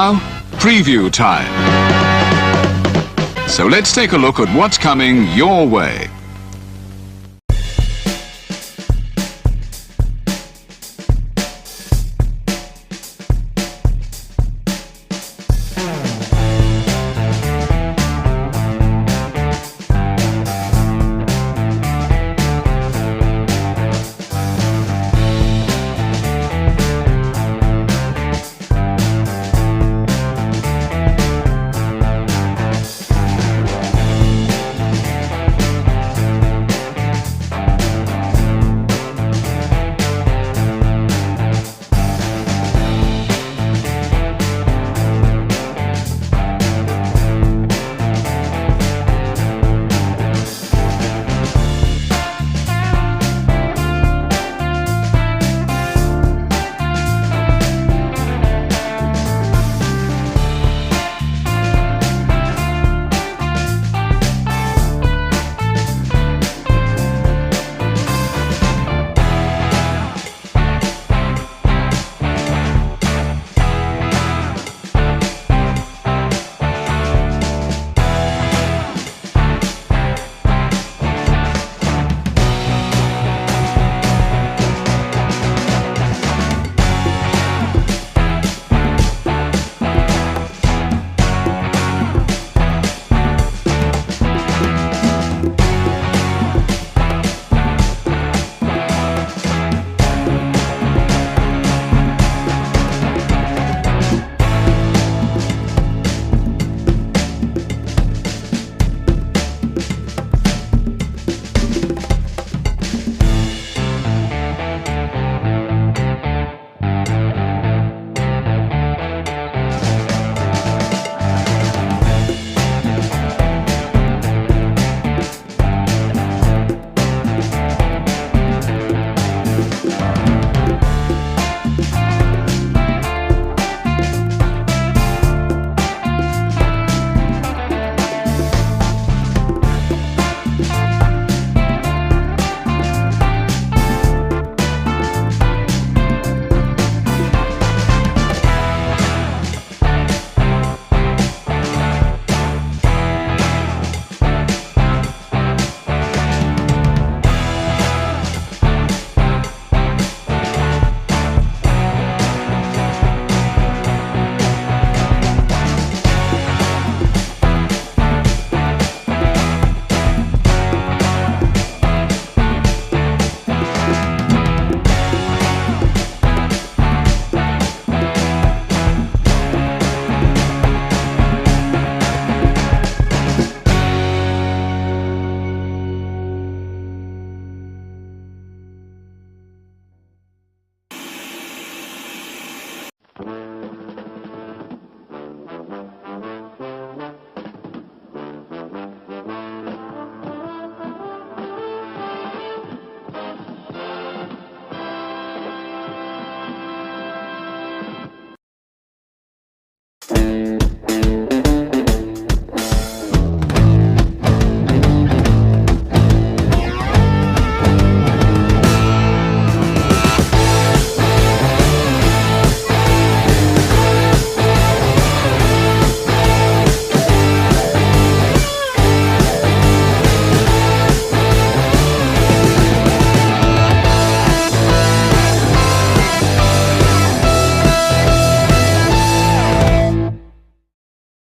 Now, preview time. So let's take a look at what's coming your way.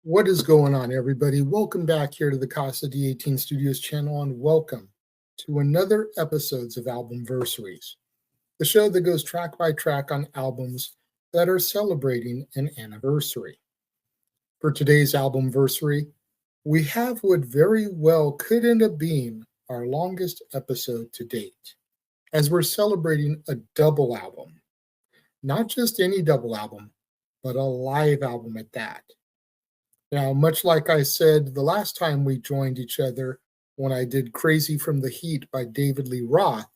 What is going on, everybody? Welcome back here to the Casa D18 Studios Channel, and welcome to another episodes of Albumversearies, the show that goes track by track on albums that are celebrating an anniversary. For today's Albumverseary, we have what very well could end up being our longest episode to date, as we're celebrating a double album. Not just any double album, but a live album at that. Now, much like I said the last time we joined each other when I did Crazy from the Heat by David Lee Roth,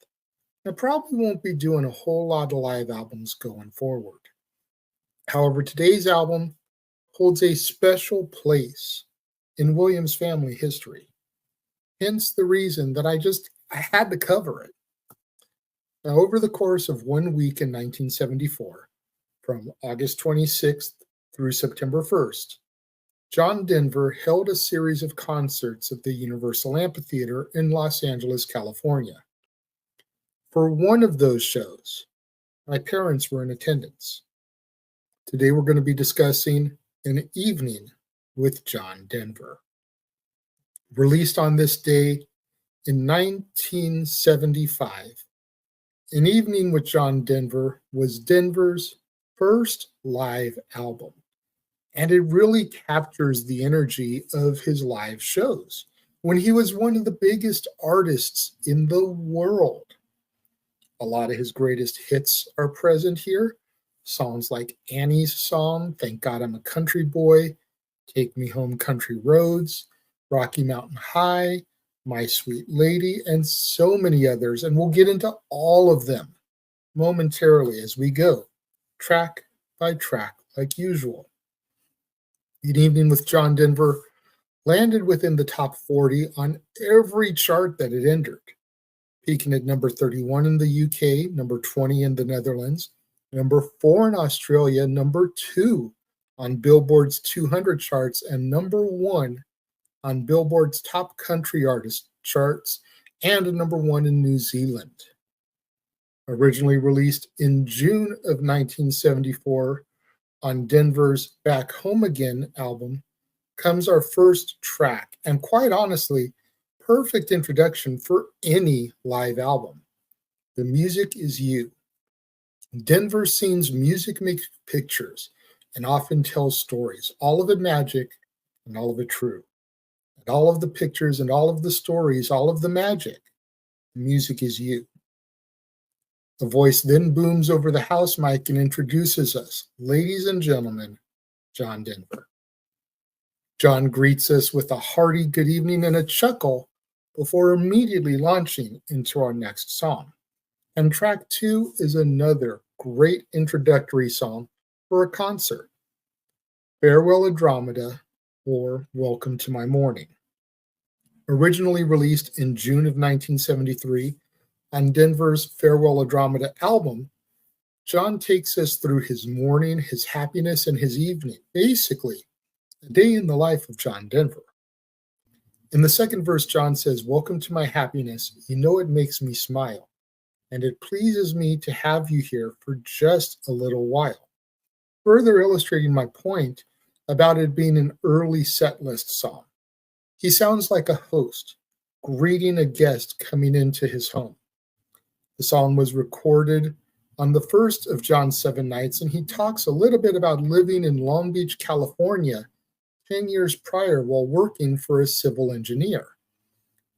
I probably won't be doing a whole lot of live albums going forward. However, today's album holds a special place in Williams family history. Hence the reason that I had to cover it. Now, over the course of 1 week in 1974, from August 26th through September 1st, John Denver held a series of concerts at the Universal Amphitheater in Los Angeles, California. For one of those shows, my parents were in attendance. Today we're going to be discussing An Evening with John Denver. Released on this day in 1975, An Evening with John Denver was Denver's first live album, and it really captures the energy of his live shows when he was one of the biggest artists in the world. A lot of his greatest hits are present here. Songs like Annie's Song, Thank God I'm a Country Boy, Take Me Home Country Roads, Rocky Mountain High, My Sweet Lady, and so many others. And we'll get into all of them momentarily as we go, track by track, like usual. An Evening with John Denver landed within the top 40 on every chart that it entered, peaking at number 31 in the UK, number 20 in the Netherlands, number 4 in Australia, number 2 on Billboard's 200 charts, and number 1 on Billboard's top country artist charts, and a number 1 in New Zealand. Originally released in June of 1974 on Denver's Back Home Again album, comes our first track, and quite honestly, perfect introduction for any live album. The Music Is You. Denver scenes music makes pictures and often tells stories, all of it magic and all of it true. And all of the pictures and all of the stories, all of the magic, the music is you. The voice then booms over the house mic and introduces us, ladies and gentlemen, John Denver. John greets us with a hearty good evening and a chuckle before immediately launching into our next song. And track 2 is another great introductory song for a concert, Farewell Andromeda, or Welcome to My Morning. Originally released in June of 1973 on Denver's Farewell Andromeda album, John takes us through his morning, his happiness, and his evening, basically a day in the life of John Denver. In the second verse, John says, "Welcome to my happiness. You know it makes me smile, and it pleases me to have you here for just a little while," further illustrating my point about it being an early set list song. He sounds like a host greeting a guest coming into his home. The song was recorded on the first of John's 7 nights, and he talks a little bit about living in Long Beach, California, 10 years prior while working for a civil engineer.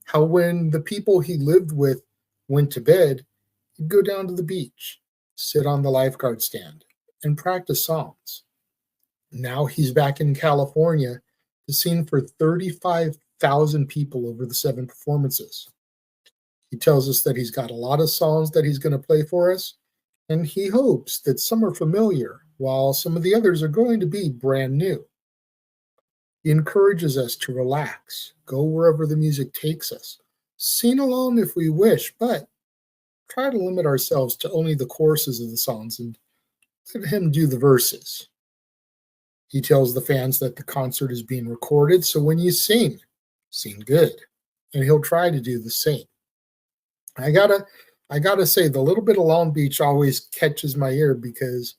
How when the people he lived with went to bed, he'd go down to the beach, sit on the lifeguard stand, and practice songs. Now he's back in California to sing for 35,000 people over the 7 performances. He tells us that he's got a lot of songs that he's going to play for us, and he hopes that some are familiar, while some of the others are going to be brand new. He encourages us to relax, go wherever the music takes us, sing along if we wish, but try to limit ourselves to only the choruses of the songs and let him do the verses. He tells the fans that the concert is being recorded, so when you sing good, and he'll try to do the same. I gotta say, the little bit of Long Beach always catches my ear because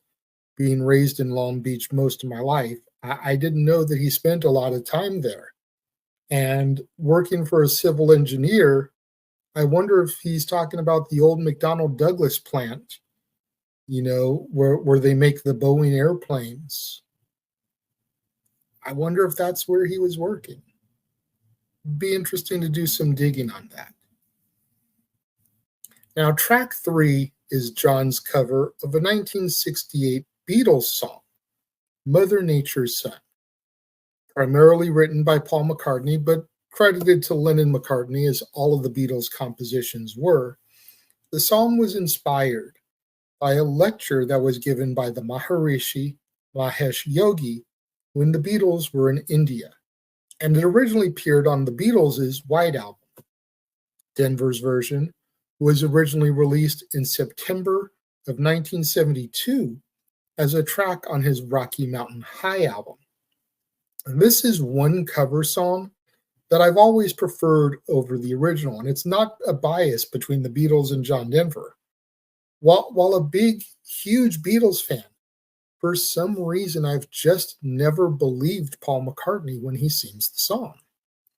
being raised in Long Beach most of my life, I didn't know that he spent a lot of time there. And working for a civil engineer, I wonder if he's talking about the old McDonnell Douglas plant, where they make the Boeing airplanes. I wonder if that's where he was working. Be interesting to do some digging on that. Now, track 3 is John's cover of a 1968 Beatles song, Mother Nature's Son, primarily written by Paul McCartney, but credited to Lennon-McCartney as all of the Beatles' compositions were. The song was inspired by a lecture that was given by the Maharishi Mahesh Yogi when the Beatles were in India, and it originally appeared on the Beatles' White Album. Denver's version was originally released in September of 1972 as a track on his Rocky Mountain High album. And this is one cover song that I've always preferred over the original, and it's not a bias between the Beatles and John Denver. While a big, huge Beatles fan, for some reason I've just never believed Paul McCartney when he sings the song.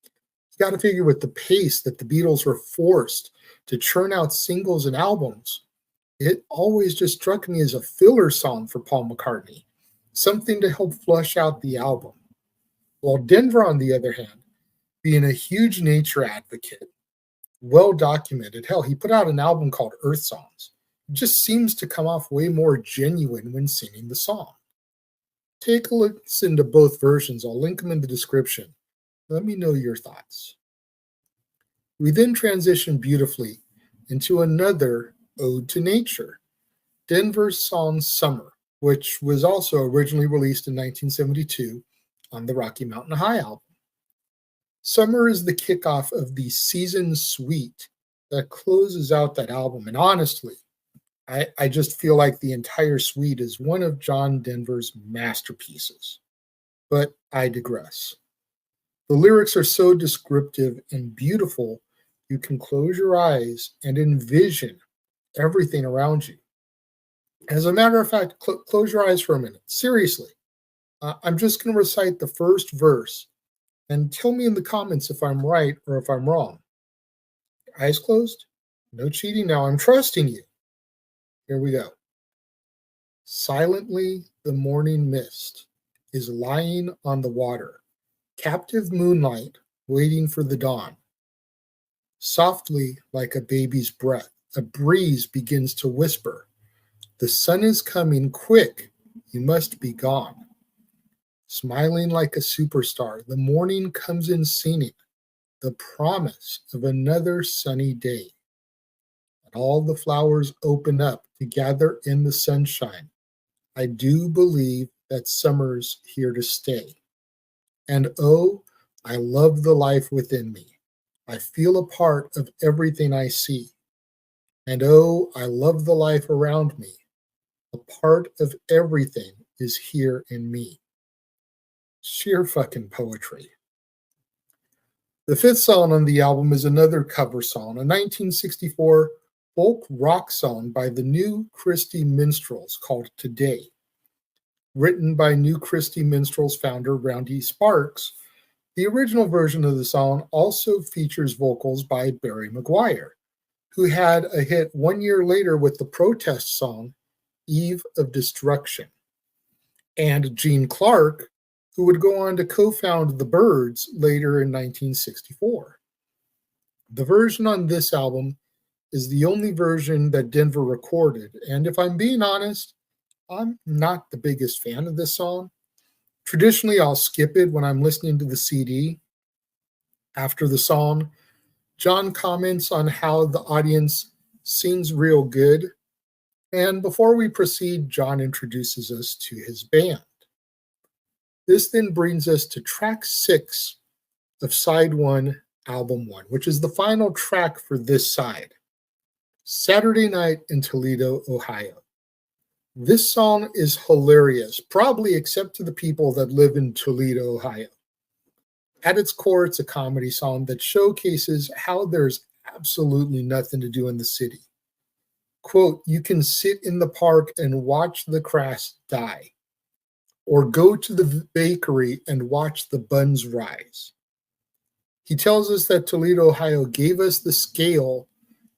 You got to figure with the pace that the Beatles were forced to churn out singles and albums, it always just struck me as a filler song for Paul McCartney, something to help flush out the album. While Denver, on the other hand, being a huge nature advocate, well documented, hell, he put out an album called Earth Songs. It just seems to come off way more genuine when singing the song. Take a listen to both versions. I'll link them in the description. Let me know your thoughts. We then transition beautifully into another ode to nature, Denver's song Summer, which was also originally released in 1972 on the Rocky Mountain High album. Summer is the kickoff of the season suite that closes out that album. And honestly, I just feel like the entire suite is one of John Denver's masterpieces. But I digress. The lyrics are so descriptive and beautiful, you can close your eyes and envision everything around you. As a matter of fact, close your eyes for a minute. Seriously, I'm just going to recite the first verse and tell me in the comments if I'm right or if I'm wrong. Eyes closed? No cheating now. I'm trusting you. Here we go. Silently, the morning mist is lying on the water, captive moonlight waiting for the dawn. Softly, like a baby's breath, a breeze begins to whisper, "The sun is coming, quick, you must be gone." Smiling like a superstar, the morning comes in singing, the promise of another sunny day. And all the flowers open up to gather in the sunshine. I do believe that summer's here to stay. And oh, I love the life within me. I feel a part of everything I see. And oh, I love the life around me. A part of everything is here in me. Sheer fucking poetry. The fifth song on the album is another cover song, a 1964 folk rock song by the New Christy Minstrels called Today. Written by New Christy Minstrels founder Roundy Sparks, the original version of the song also features vocals by Barry McGuire, who had a hit 1 year later with the protest song Eve of Destruction, and Gene Clark, who would go on to co-found the Byrds later in 1964. The version on this album is the only version that Denver recorded, and if I'm being honest, I'm not the biggest fan of this song. Traditionally, I'll skip it when I'm listening to the CD. After the song, John comments on how the audience sings real good, and before we proceed, John introduces us to his band. This then brings us to track 6 of side 1, album 1, which is the final track for this side, Saturday Night in Toledo, Ohio. This song is hilarious, probably except to the people that live in Toledo, Ohio. At its core, it's a comedy song that showcases how there's absolutely nothing to do in the city. Quote, "You can sit in the park and watch the grass die, or go to the bakery and watch the buns rise." He tells us that Toledo, Ohio gave us the scale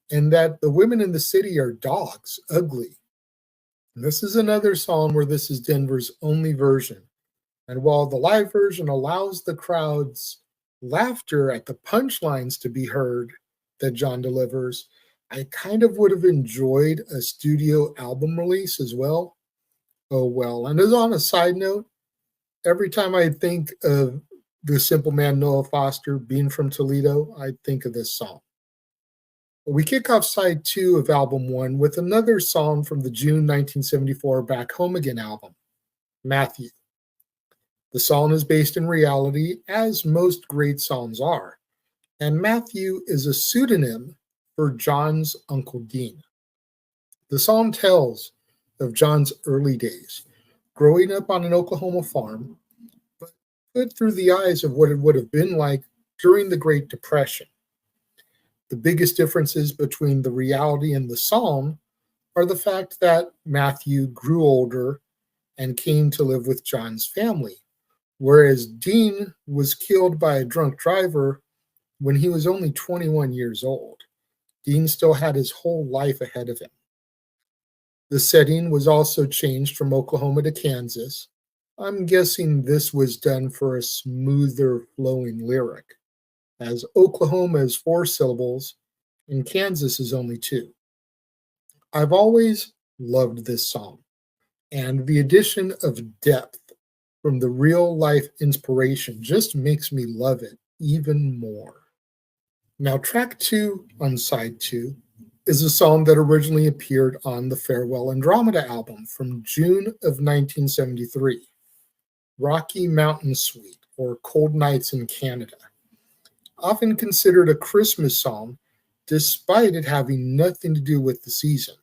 and that the women in the city are dogs, ugly. And this is another song where this is Denver's only version. And while the live version allows the crowd's laughter at the punchlines to be heard that John delivers, I kind of would have enjoyed a studio album release as well. Oh well. And as on a side note, every time I think of the simple man Noah Foster being from Toledo, I think of this song. We kick off side 2 of album 1 with another song from the June 1974 Back Home Again album, Matthew. The song is based in reality, as most great songs are, and Matthew is a pseudonym for John's Uncle Dean. The song tells of John's early days, growing up on an Oklahoma farm, but put through the eyes of what it would have been like during the Great Depression. The biggest differences between the reality and the song are the fact that Matthew grew older and came to live with John's family, whereas Dean was killed by a drunk driver when he was only 21 years old. Dean still had his whole life ahead of him. The setting was also changed from Oklahoma to Kansas. I'm guessing this was done for a smoother flowing lyric, as Oklahoma is 4 syllables and Kansas is only 2. I've always loved this song, and the addition of depth from the real life inspiration just makes me love it even more. Now, track 2 on side 2 is a song that originally appeared on the Farewell Andromeda album from June of 1973, Rocky Mountain Suite, or Cold Nights in Canada. Often considered a Christmas song, despite it having nothing to do with the season.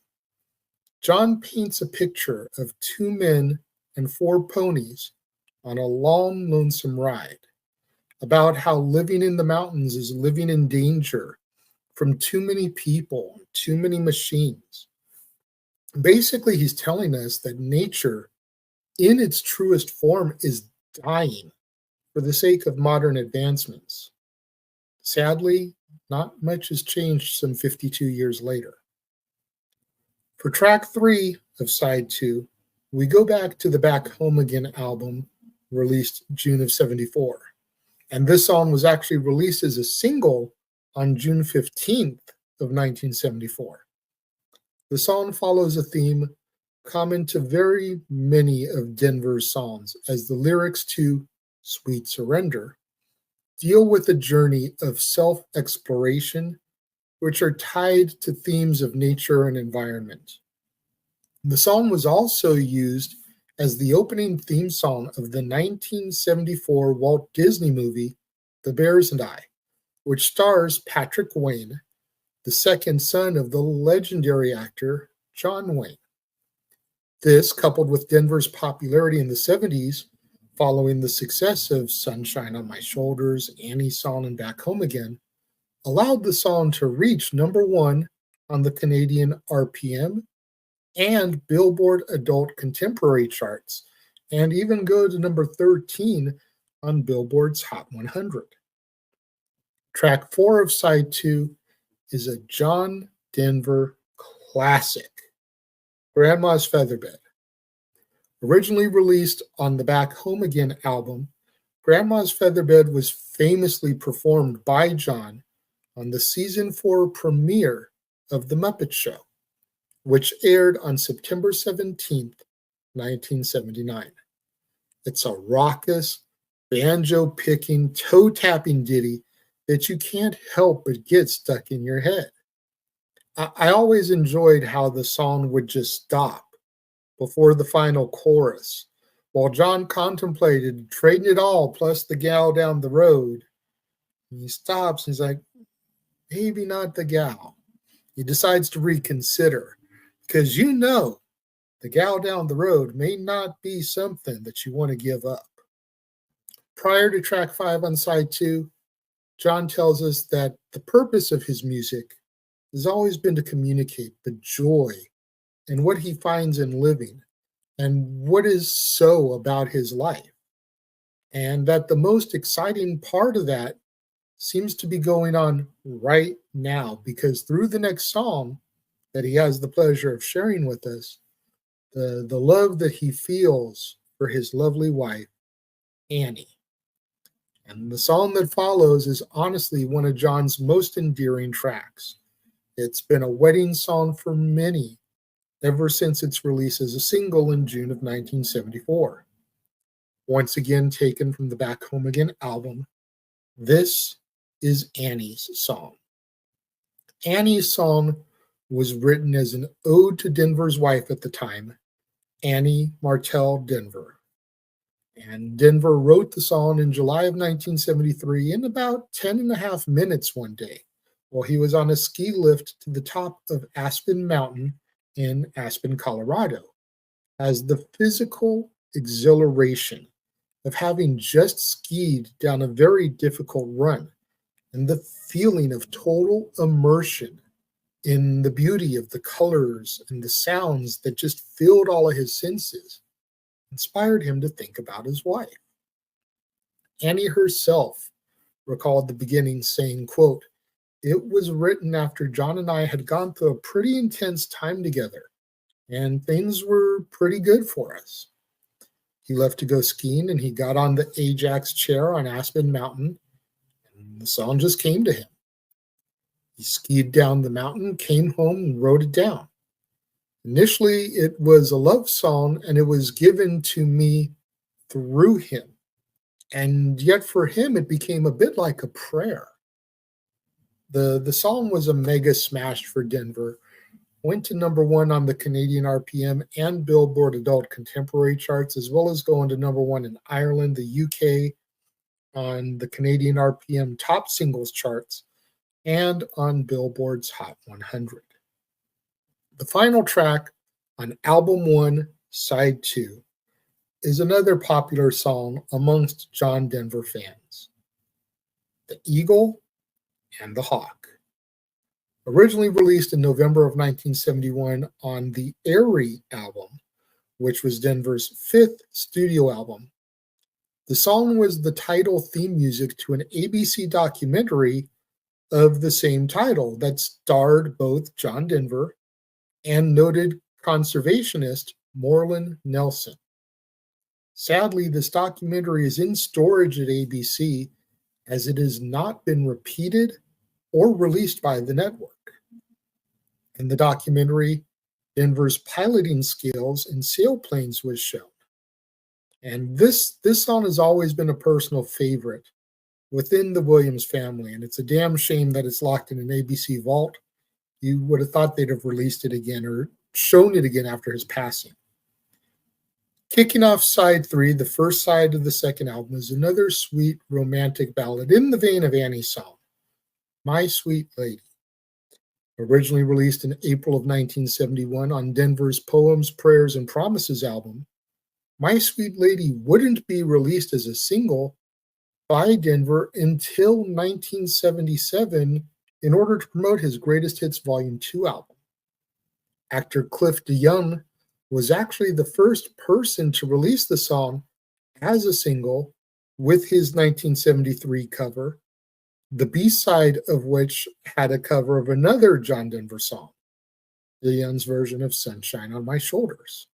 John paints a picture of 2 men and 4 ponies on a long, lonesome ride, about how living in the mountains is living in danger from too many people, too many machines. Basically, he's telling us that nature, in its truest form, is dying for the sake of modern advancements. Sadly, not much has changed some 52 years later. For track 3 of side 2, we go back to the Back Home Again album, released June of 74. And this song was actually released as a single on June 15th of 1974. The song follows a theme common to very many of Denver's songs, as the lyrics to Sweet Surrender deal with a journey of self-exploration, which are tied to themes of nature and environment. The song was also used as the opening theme song of the 1974 Walt Disney movie, The Bears and I, which stars Patrick Wayne, the second son of the legendary actor John Wayne. This, coupled with Denver's popularity in the 70s, following the success of Sunshine on My Shoulders, Annie's Song, and Back Home Again, allowed the song to reach number 1 on the Canadian RPM and Billboard Adult Contemporary charts, and even go to number 13 on Billboard's Hot 100. Track 4 of side 2 is a John Denver classic, Grandma's Featherbed. Originally released on the Back Home Again album, Grandma's Featherbed was famously performed by John on the season 4 premiere of The Muppet Show, which aired on September 17th, 1979. It's a raucous, banjo-picking, toe-tapping ditty that you can't help but get stuck in your head. I always enjoyed how the song would just stop before the final chorus, while John contemplated trading it all plus the gal down the road. And he stops and he's like, maybe not the gal. He decides to reconsider, because the gal down the road may not be something that you want to give up. Prior to track 5 on side 2, John tells us that the purpose of his music has always been to communicate the joy and what he finds in living and what is so about his life. And that the most exciting part of that seems to be going on right now, because through the next song that he has the pleasure of sharing with us, the love that he feels for his lovely wife, Annie. And the song that follows is honestly one of John's most endearing tracks. It's been a wedding song for many ever since its release as a single in June of 1974. Once again taken from the Back Home Again album, this is Annie's Song. Annie's Song was written as an ode to Denver's wife at the time, Annie Martell Denver. And Denver wrote the song in July of 1973 in about 10 and a half minutes one day while he was on a ski lift to the top of Aspen Mountain in Aspen, Colorado, as the physical exhilaration of having just skied down a very difficult run, and the feeling of total immersion in the beauty of the colors and the sounds that just filled all of his senses inspired him to think about his wife. Annie herself recalled the beginning saying, quote, "It was written after John and I had gone through a pretty intense time together, and things were pretty good for us. He left to go skiing, and he got on the Ajax chair on Aspen Mountain, and the song just came to him. He skied down the mountain, came home, and wrote it down. Initially, it was a love song, and it was given to me through him. And yet for him, it became a bit like a prayer." The song was a mega smash for Denver, went to #1 on the Canadian RPM and Billboard Adult Contemporary charts, as well as going to #1 in Ireland, the UK, on the Canadian RPM Top Singles charts, and on Billboard's Hot 100. The final track on Album 1, Side 2, is another popular song amongst John Denver fans, The Eagle and the Hawk. Originally released in November of 1971 on the Airy album, which was Denver's 5th studio album, the song was the title theme music to an ABC documentary of the same title that starred both John Denver and noted conservationist Moreland Nelson. Sadly, this documentary is in storage at ABC as it has not been repeated or released by the network. In the documentary, Denver's piloting skills in sailplanes was shown. And this song has always been a personal favorite within the Williams family, and it's a damn shame that it's locked in an ABC vault. You would have thought they'd have released it again or shown it again after his passing. Kicking off side 3, the first side of the second album, is another sweet romantic ballad in the vein of Annie's song, My Sweet Lady. Originally released in April of 1971 on Denver's Poems, Prayers, and Promises album, My Sweet Lady wouldn't be released as a single by Denver until 1977 in order to promote his Greatest Hits Volume 2 album. Actor Cliff DeYoung was actually the first person to release the song as a single with his 1973 cover, the B-side of which had a cover of another John Denver song, DeYoung's version of Sunshine on My Shoulders.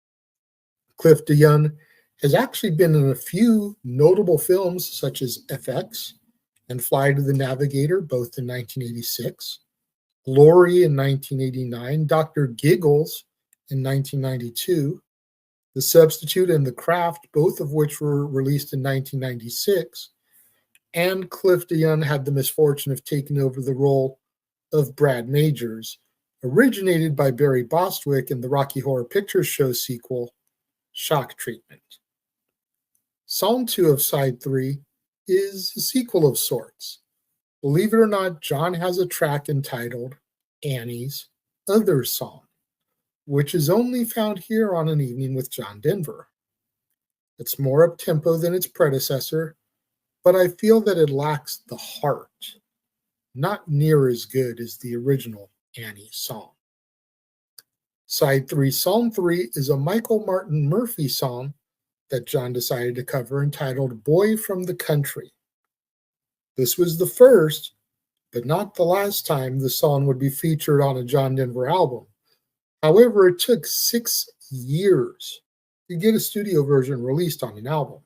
Cliff DeYoung has actually been in a few notable films such as FX and Fly to the Navigator, both in 1986, Glory in 1989, Dr. Giggles in 1992, The Substitute and The Craft, both of which were released in 1996, and Cliff DeYoung had the misfortune of taking over the role of Brad Majors, originated by Barry Bostwick in the Rocky Horror Picture Show sequel, Shock Treatment. Song 2 of Side 3 is a sequel of sorts. Believe it or not, John has a track entitled Annie's Other Song, which is only found here on An Evening with John Denver. It's more up-tempo than its predecessor, but I feel that it lacks the heart, not near as good as the original Annie song. Side 3, Song 3 is a Michael Martin Murphey song that John decided to cover entitled Boy from the Country. This was the first, but not the last time the song would be featured on a John Denver album. However, it took 6 years to get a studio version released on an album.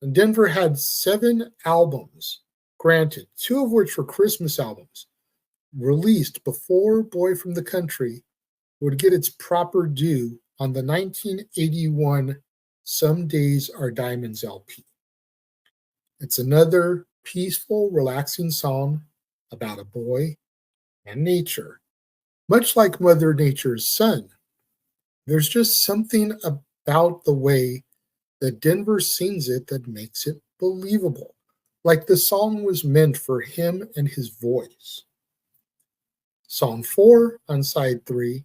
And Denver had 7 albums, granted, 2 of which were Christmas albums, released before Boy from the Country would get its proper due on the 1981 Some Days Are Diamonds LP. It's another peaceful, relaxing song about a boy and nature. Much like Mother Nature's Son, there's just something about the way that Denver sings it that makes it believable, like the song was meant for him and his voice. Song 4 on Side 3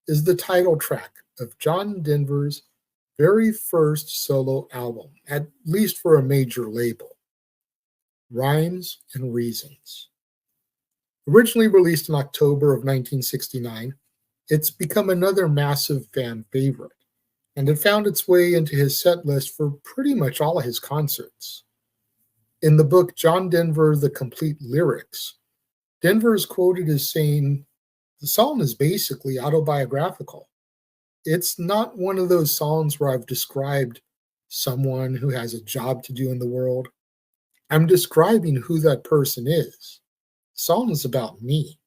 is the title track of John Denver's very first solo album, at least for a major label, Rhymes and Reasons. Originally released in October of 1969, it's become another massive fan favorite, and it found its way into his set list for pretty much all of his concerts. In the book John Denver, The Complete Lyrics, Denver is quoted as saying, "The song is basically autobiographical. It's not one of those songs where I've described someone who has a job to do in the world. I'm describing who that person is. The song is about me.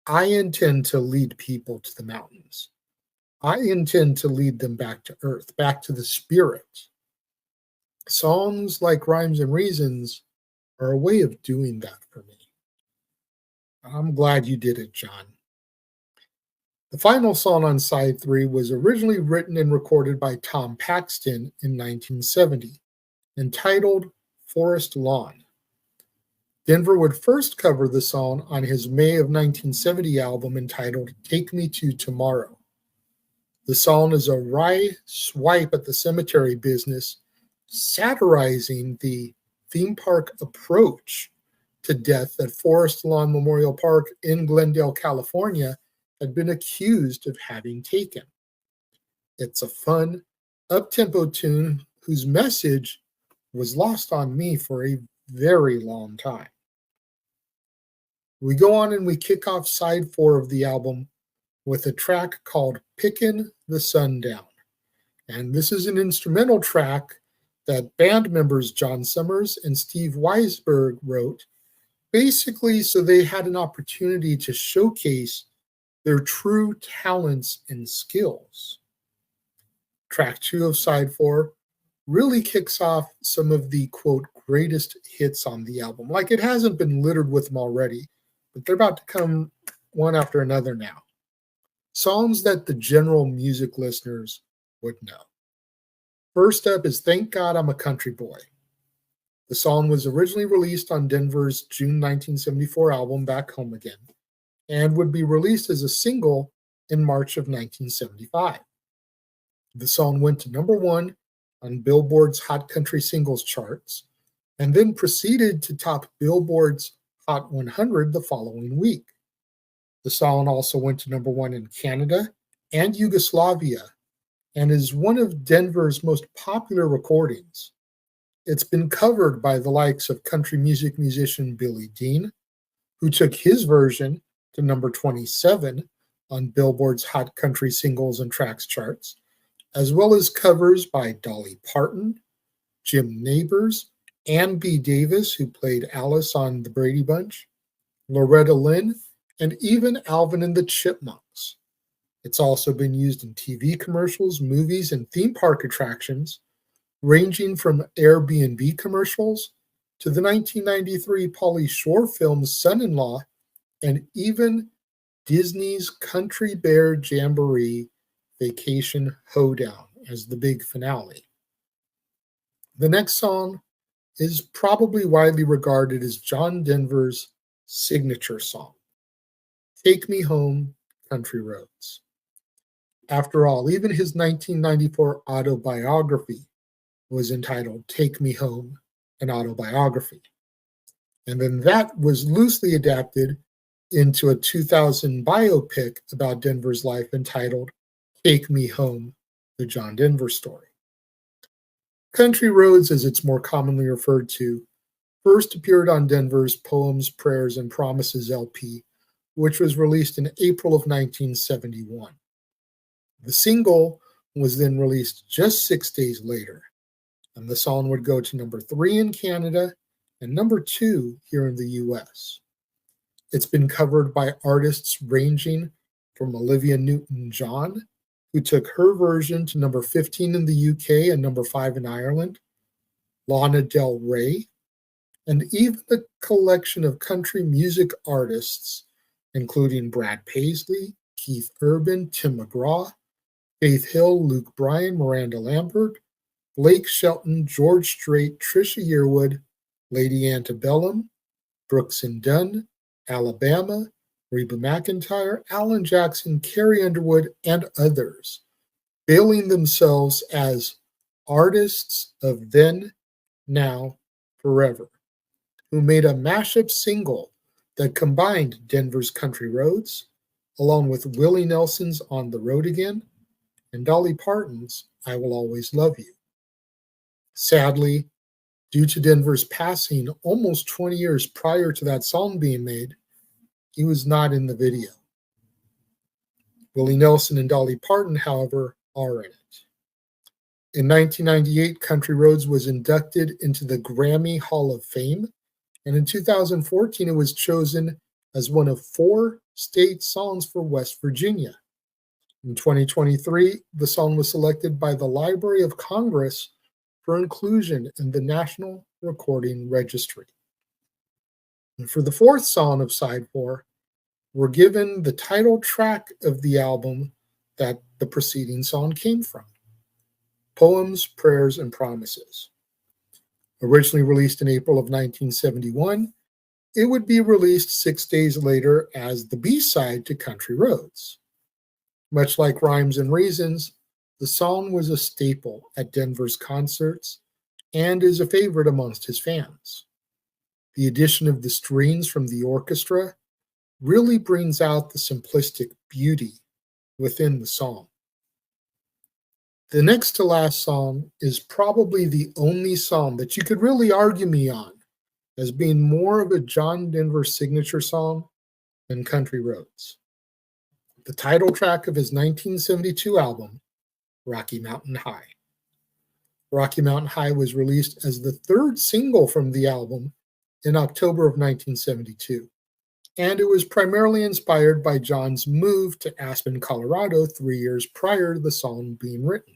I intend to lead people to the mountains. I intend to lead them back to earth, back to the spirit. Songs like Rhymes and Reasons are a way of doing that for me. I'm glad you did it, John." The final song on side 3 was originally written and recorded by Tom Paxton in 1970, entitled Forest Lawn. Denver would first cover the song on his May of 1970 album entitled Take Me to Tomorrow. The song is a wry swipe at the cemetery business, satirizing the theme park approach to death that Forest Lawn Memorial Park in Glendale, California, had been accused of having taken. It's a fun, up-tempo tune whose message was lost on me for a very long time. We go on and we kick off side 4 of the album with a track called Pickin' the Sun Down. And this is an instrumental track that band members John Summers and Steve Weisberg wrote, basically so they had an opportunity to showcase their true talents and skills. Track 2 of side 4 really kicks off some of the, quote, greatest hits on the album. Like, it hasn't been littered with them already, but they're about to come one after another now. Songs that the general music listeners would know. First up is Thank God I'm a Country Boy. The song was originally released on Denver's June 1974 album Back Home Again, and would be released as a single in March of 1975. The song went to number 1 on Billboard's Hot Country Singles charts, and then proceeded to top Billboard's Hot 100 the following week. The song also went to number 1 in Canada and Yugoslavia, and is one of Denver's most popular recordings. It's been covered by the likes of country music musician Billy Dean, who took his version to number 27 on Billboard's Hot Country Singles and Tracks charts, as well as covers by Dolly Parton, Jim Nabors, Ann B. Davis, who played Alice on The Brady Bunch, Loretta Lynn, and even Alvin and the Chipmunks. It's also been used in TV commercials, movies, and theme park attractions, ranging from Airbnb commercials to the 1993 Pauly Shore film Son-in-Law, and even Disney's Country Bear Jamboree Vacation Hoedown as the big finale. The next song is probably widely regarded as John Denver's signature song, Take Me Home, Country Roads. After all, even his 1994 autobiography was entitled Take Me Home, an Autobiography. And then that was loosely adapted into a 2000 biopic about Denver's life entitled Take Me Home, the John Denver Story. Country Roads, as it's more commonly referred to, first appeared on Denver's Poems, Prayers, and Promises LP, which was released in April of 1971. The single was then released just 6 days later, and the song would go to number 3 in Canada and number 2 here in the US. It's been covered by artists ranging from Olivia Newton-John, who took her version to number 15 in the UK and number 5 in Ireland, Lana Del Rey, and even a collection of country music artists, including Brad Paisley, Keith Urban, Tim McGraw, Faith Hill, Luke Bryan, Miranda Lambert, Blake Shelton, George Strait, Trisha Yearwood, Lady Antebellum, Brooks and Dunn, Alabama, Reba McEntire, Alan Jackson, Carrie Underwood, and others. billing themselves as artists of then, now, forever, who made a mashup single that combined Denver's Country Roads, along with Willie Nelson's On the Road Again, and Dolly Parton's I Will Always Love You. Sadly, due to Denver's passing almost 20 years prior to that song being made, he was not in the video. Willie Nelson and Dolly Parton, however, are in it. In 1998, Country Roads was inducted into the Grammy Hall of Fame, and in 2014, it was chosen as one of 4 state songs for West Virginia. In 2023, the song was selected by the Library of Congress for inclusion in the National Recording Registry. And for the 4th song of Side 4, we're given the title track of the album that the preceding song came from, Poems, Prayers, and Promises. Originally released in April of 1971, it would be released 6 days later as the B-side to Country Roads. Much like Rhymes and Reasons, the song was a staple at Denver's concerts and is a favorite amongst his fans. The addition of the strings from the orchestra really brings out the simplistic beauty within the song. The next to last song is probably the only song that you could really argue me on as being more of a John Denver signature song than Country Roads. The title track of his 1972 album, Rocky Mountain High. Rocky Mountain High was released as the 3rd single from the album in October of 1972, and it was primarily inspired by John's move to Aspen, Colorado 3 years prior to the song being written.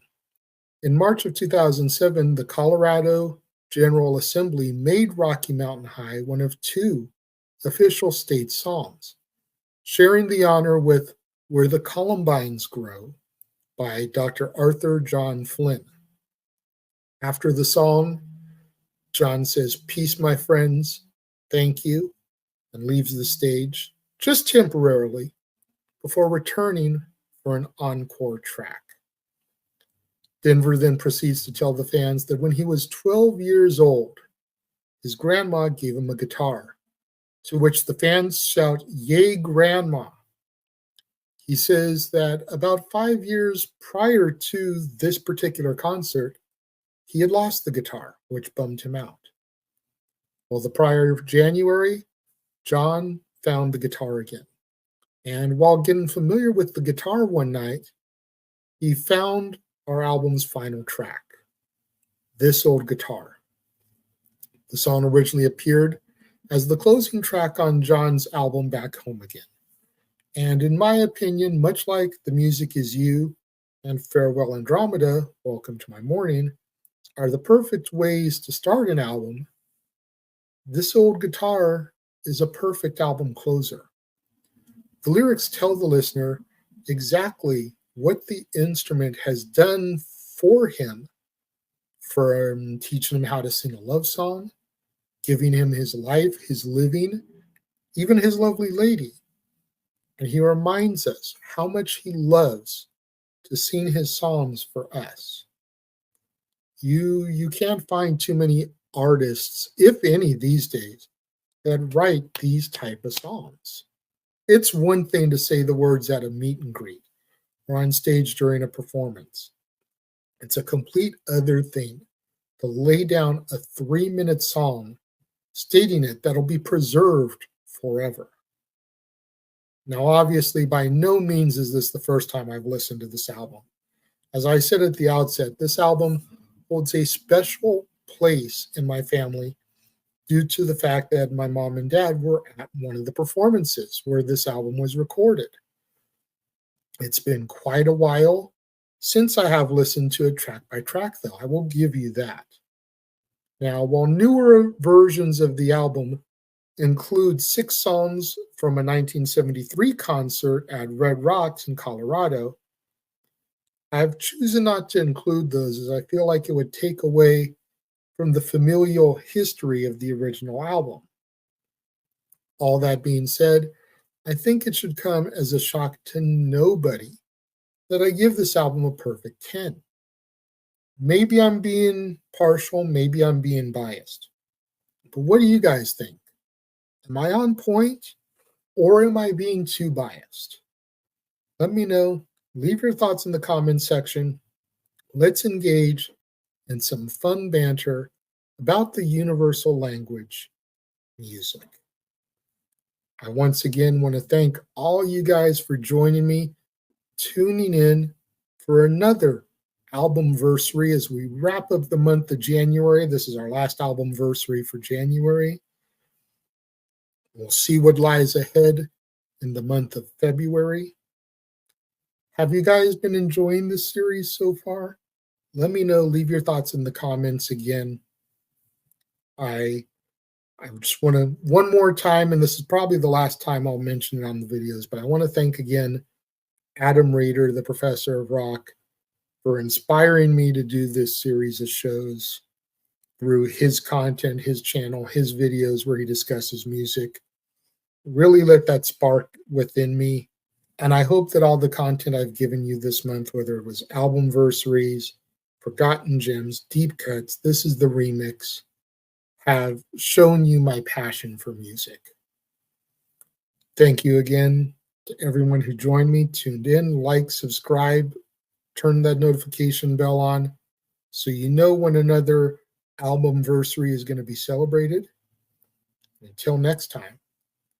In March of 2007, the Colorado General Assembly made Rocky Mountain High one of 2 official state songs, sharing the honor with Where the Columbines Grow by Dr. Arthur John Flynn. After the song, John says, "Peace, my friends, thank you," and leaves the stage, just temporarily, before returning for an encore track. Denver then proceeds to tell the fans that when he was 12 years old, his grandma gave him a guitar, to which the fans shout, "Yay, Grandma!" He says that about 5 years prior to this particular concert, he had lost the guitar, which bummed him out. Well, the prior January, John found the guitar again. And while getting familiar with the guitar one night, he found our album's final track, This Old Guitar. The song originally appeared as the closing track on John's album Back Home Again. And in my opinion, much like The Music Is You and Farewell Andromeda, Welcome to My Morning, are the perfect ways to start an album, This Old Guitar is a perfect album closer. The lyrics tell the listener exactly what the instrument has done for him, from teaching him how to sing a love song, giving him his life, his living, even his lovely lady. And he reminds us how much he loves to sing his songs for us. You can't find too many artists, if any these days, that write these type of songs. It's one thing to say the words at a meet and greet or on stage during a performance. It's a complete other thing to lay down a 3-minute song stating it that'll be preserved forever. Now, obviously, by no means is this the first time I've listened to this album. As I said at the outset, this album holds a special place in my family due to the fact that my mom and dad were at one of the performances where this album was recorded. It's been quite a while since I have listened to it track by track, though. I will give you that. Now, while newer versions of the album include 6 songs from a 1973 concert at Red Rocks in Colorado, I've chosen not to include those as I feel like it would take away from the familial history of the original album. All that being said, I think it should come as a shock to nobody that I give this album a perfect 10. Maybe I'm being partial, maybe I'm being biased. But what do you guys think? Am I on point or am I being too biased? Let me know. Leave your thoughts in the comments section. Let's engage in some fun banter about the universal language, music. I once again want to thank all you guys for joining me, tuning in for another Albumverseary as we wrap up the month of January. This is our last Albumverseary for January. We'll see what lies ahead in the month of February. Have you guys been enjoying this series so far? Let me know. Leave your thoughts in the comments again. I just want to, one more time, and this is probably the last time I'll mention it on the videos, but I want to thank again Adam Rader, the professor of rock, for inspiring me to do this series of shows through his content, his channel, his videos where he discusses music. Really let that spark within me. And I hope that all the content I've given you this month, whether it was Albumversearies, Forgotten Gems, Deep Cuts, this is the remix, have shown you my passion for music. Thank you again to everyone who joined me, tuned in, like, subscribe, turn that notification bell on so you know when another Albumverseary is going to be celebrated. Until next time,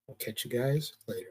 I'll catch you guys later.